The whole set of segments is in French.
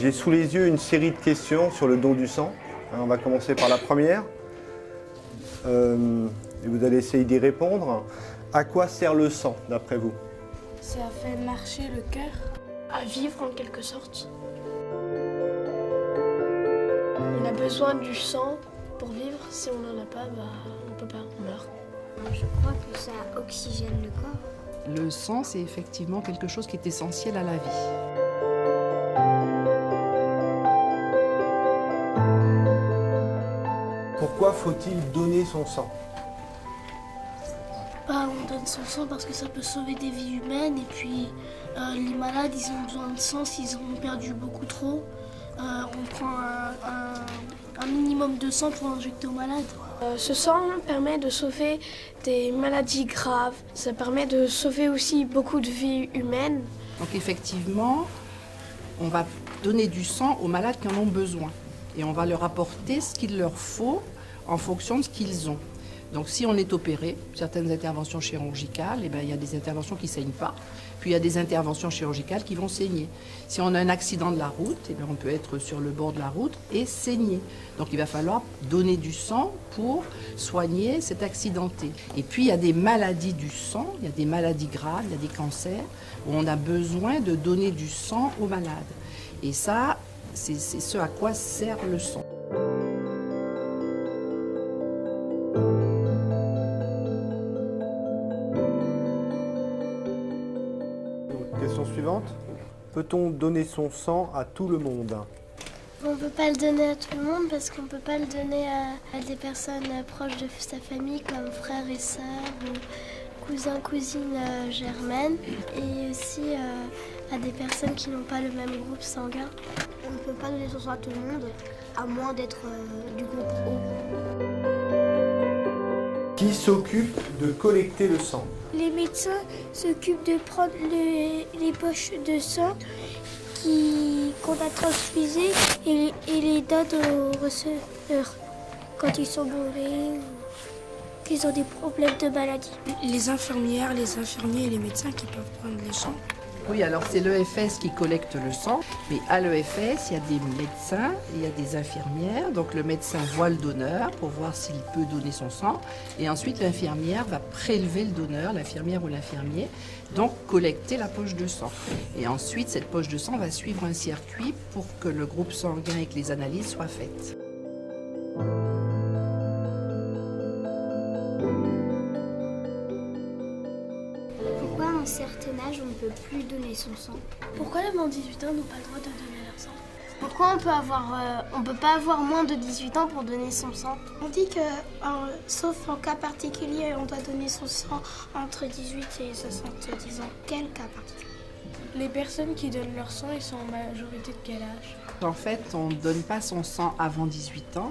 J'ai sous les yeux une série de questions sur le don du sang. On va commencer par la première. Et vous allez essayer d'y répondre. À quoi sert le sang, d'après vous? Ça fait marcher le cœur. À vivre en quelque sorte. On a besoin du sang pour vivre. Si on n'en a pas, on peut pas, on meurt. Je crois que ça oxygène le corps. Le sang, c'est effectivement quelque chose qui est essentiel à la vie. Pourquoi faut-il donner son sang? On donne son sang parce que ça peut sauver des vies humaines. Et puis, les malades, ils ont besoin de sang s'ils ont perdu beaucoup trop. On prend un minimum de sang pour injecter aux malades. Ce sang permet de sauver des maladies graves. Ça permet de sauver aussi beaucoup de vies humaines. Donc effectivement, on va donner du sang aux malades qui en ont besoin. Et on va leur apporter ce qu'il leur faut en fonction de ce qu'ils ont. Donc si on est opéré, certaines interventions chirurgicales, il y a des interventions qui ne saignent pas. Puis il y a des interventions chirurgicales qui vont saigner. Si on a un accident de la route, on peut être sur le bord de la route et saigner. Donc il va falloir donner du sang pour soigner cet accidenté. Et puis il y a des maladies du sang, il y a des maladies graves, il y a des cancers, où on a besoin de donner du sang aux malades. Et ça, c'est ce à quoi sert le sang. Question suivante. Peut-on donner son sang à tout le monde? On ne peut pas le donner à tout le monde parce qu'on ne peut pas le donner à des personnes proches de sa famille comme frères et sœurs ou cousins, cousines germaines et aussi à des personnes qui n'ont pas le même groupe sanguin. On ne peut pas donner son sang à tout le monde, à moins d'être du groupe O. Qui s'occupe de collecter le sang? Les médecins s'occupent de prendre les poches de sang qu'on a transfusées et les donnent aux receveurs quand ils sont bourrés ou qu'ils ont des problèmes de maladie. Les infirmières, les infirmiers et les médecins qui peuvent prendre le sang. Oui, alors c'est l'EFS qui collecte le sang, mais à l'EFS, il y a des médecins, il y a des infirmières. Donc le médecin voit le donneur pour voir s'il peut donner son sang. Et ensuite, l'infirmière va prélever le donneur, l'infirmière ou l'infirmier, donc collecter la poche de sang. Et ensuite, cette poche de sang va suivre un circuit pour que le groupe sanguin et que les analyses soient faites. Pourquoi à un certain âge on ne peut plus donner son sang? Pourquoi les moins de 18 ans n'ont pas le droit de donner leur sang? Pourquoi on peut pas avoir moins de 18 ans pour donner son sang? On dit que, sauf en cas particulier, on doit donner son sang entre 18 et 70 ans. Quel cas particulier? Les personnes qui donnent leur sang, ils sont en majorité de quel âge? En fait, on ne donne pas son sang avant 18 ans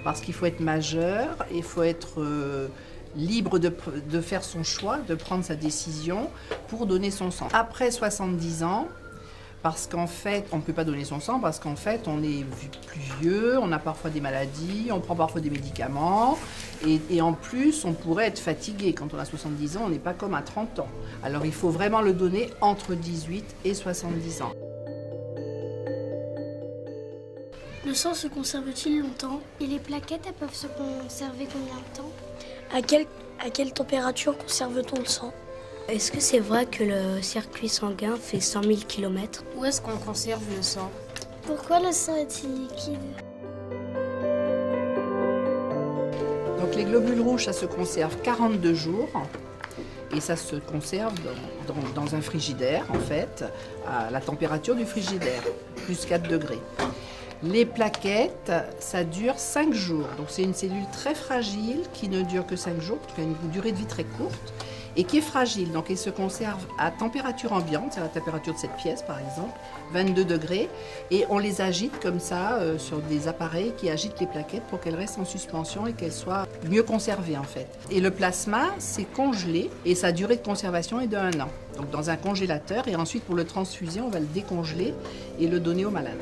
parce qu'il faut être majeur, il faut être libre de faire son choix, de prendre sa décision pour donner son sang. Après 70 ans, parce qu'en fait, on ne peut pas donner son sang parce qu'en fait, on est plus vieux, on a parfois des maladies, on prend parfois des médicaments et en plus, on pourrait être fatigué. Quand on a 70 ans, on n'est pas comme à 30 ans. Alors, il faut vraiment le donner entre 18 et 70 ans. Le sang se conserve-t-il longtemps? Et les plaquettes, elles peuvent se conserver combien de temps? À quelle température conserve-t-on le sang? Est-ce que c'est vrai que le circuit sanguin fait 100 000 km? Où est-ce qu'on conserve le sang? Pourquoi le sang est-il liquide? Donc les globules rouges, ça se conserve 42 jours et ça se conserve dans un frigidaire, en fait, à la température du frigidaire, plus 4 degrés. Les plaquettes, ça dure 5 jours. Donc c'est une cellule très fragile qui ne dure que 5 jours, qui a une durée de vie très courte et qui est fragile. Donc elle se conserve à température ambiante, c'est la température de cette pièce par exemple, 22 degrés. Et on les agite comme ça sur des appareils qui agitent les plaquettes pour qu'elles restent en suspension et qu'elles soient mieux conservées en fait. Et le plasma, c'est congelé et sa durée de conservation est de 1 an. Donc dans un congélateur et ensuite pour le transfuser, on va le décongeler et le donner aux malades.